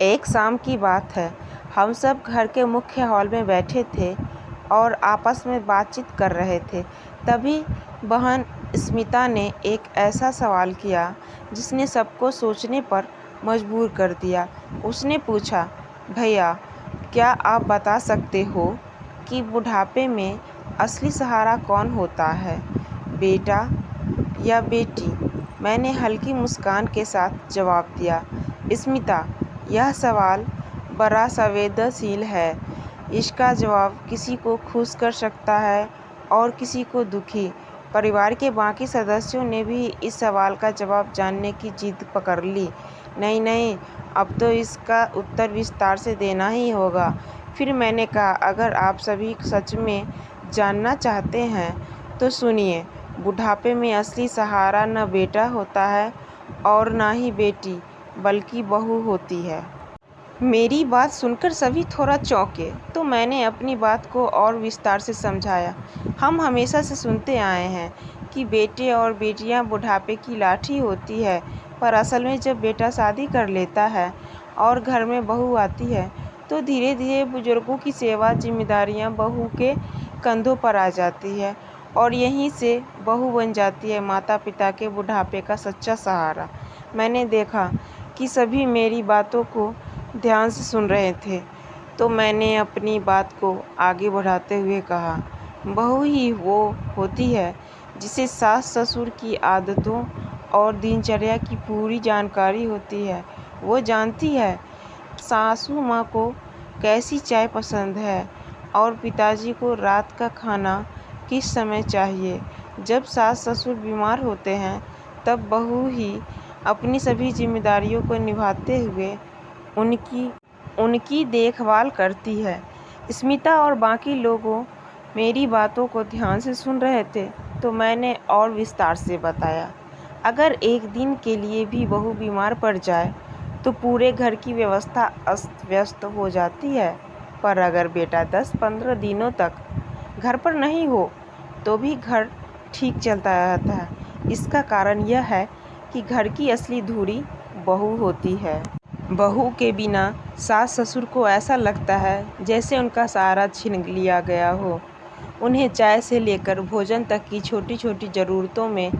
एक शाम की बात है। हम सब घर के मुख्य हॉल में बैठे थे और आपस में बातचीत कर रहे थे। तभी बहन स्मिता ने एक ऐसा सवाल किया जिसने सबको सोचने पर मजबूर कर दिया। उसने पूछा, भैया, क्या आप बता सकते हो कि बुढ़ापे में असली सहारा कौन होता है, बेटा या बेटी? मैंने हल्की मुस्कान के साथ जवाब दिया, स्मिता, यह सवाल बड़ा संवेदनशील है। इसका जवाब किसी को खुश कर सकता है और किसी को दुखी। परिवार के बाकी सदस्यों ने भी इस सवाल का जवाब जानने की जिद पकड़ ली। नहीं नहीं, अब तो इसका उत्तर विस्तार से देना ही होगा। फिर मैंने कहा, अगर आप सभी सच में जानना चाहते हैं तो सुनिए, बुढ़ापे में असली सहारा न बेटा होता है और ना ही बेटी, बल्कि बहू होती है। मेरी बात सुनकर सभी थोड़ा चौंके, तो मैंने अपनी बात को और विस्तार से समझाया। हम हमेशा से सुनते आए हैं कि बेटे और बेटियां बुढ़ापे की लाठी होती है, पर असल में जब बेटा शादी कर लेता है और घर में बहू आती है, तो धीरे धीरे बुजुर्गों की सेवा जिम्मेदारियां बहू के कंधों पर आ जाती है और यहीं से बहू बन जाती है माता पिता के बुढ़ापे का सच्चा सहारा। मैंने देखा कि सभी मेरी बातों को ध्यान से सुन रहे थे, तो मैंने अपनी बात को आगे बढ़ाते हुए कहा, बहू ही वो होती है जिसे सास ससुर की आदतों और दिनचर्या की पूरी जानकारी होती है। वो जानती है सासू माँ को कैसी चाय पसंद है और पिताजी को रात का खाना किस समय चाहिए। जब सास ससुर बीमार होते हैं, तब बहू ही अपनी सभी जिम्मेदारियों को निभाते हुए उनकी देखभाल करती है। स्मिता और बाकी लोगों मेरी बातों को ध्यान से सुन रहे थे, तो मैंने और विस्तार से बताया, अगर एक दिन के लिए भी बहू बीमार पड़ जाए तो पूरे घर की व्यवस्था अस्त व्यस्त हो जाती है, पर अगर बेटा 10-15 दिनों तक घर पर नहीं हो तो भी घर ठीक चलता रहता है। इसका कारण यह है कि घर की असली धुरी बहू होती है। बहू के बिना सास ससुर को ऐसा लगता है जैसे उनका सहारा छीन लिया गया हो। उन्हें चाय से लेकर भोजन तक की छोटी छोटी ज़रूरतों में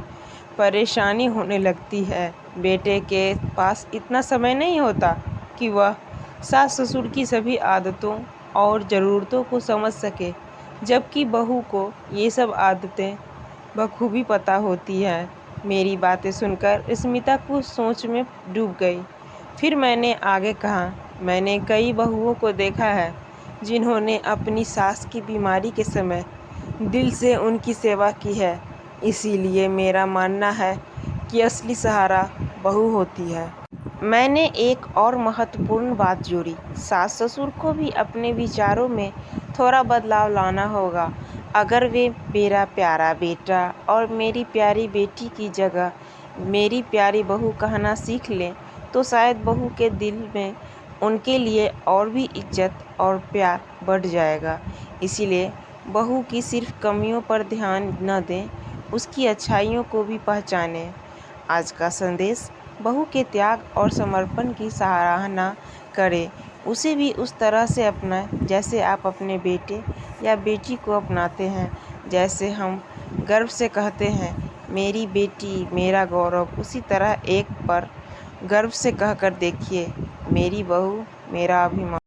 परेशानी होने लगती है। बेटे के पास इतना समय नहीं होता कि वह सास ससुर की सभी आदतों और ज़रूरतों को समझ सके, जबकि बहू को ये सब आदतें बखूबी पता होती हैं। मेरी बातें सुनकर स्मिता कुछ सोच में डूब गई। फिर मैंने आगे कहा, मैंने कई बहुओं को देखा है जिन्होंने अपनी सास की बीमारी के समय दिल से उनकी सेवा की है। इसीलिए मेरा मानना है कि असली सहारा बहू होती है। मैंने एक और महत्वपूर्ण बात जोड़ी, सास ससुर को भी अपने विचारों में थोड़ा बदलाव लाना होगा। अगर वे मेरा प्यारा बेटा और मेरी प्यारी बेटी की जगह मेरी प्यारी बहू कहना सीख लें, तो शायद बहू के दिल में उनके लिए और भी इज्जत और प्यार बढ़ जाएगा। इसीलिए बहू की सिर्फ कमियों पर ध्यान न दें, उसकी अच्छाइयों को भी पहचानें। आज का संदेश, बहू के त्याग और समर्पण की सराहना करें, उसे भी उस तरह से अपनाएं जैसे आप अपने बेटे या बेटी को अपनाते हैं। जैसे हम गर्व से कहते हैं, मेरी बेटी मेरा गौरव, उसी तरह एक पर गर्व से कहकर देखिए, मेरी बहू मेरा अभिमान।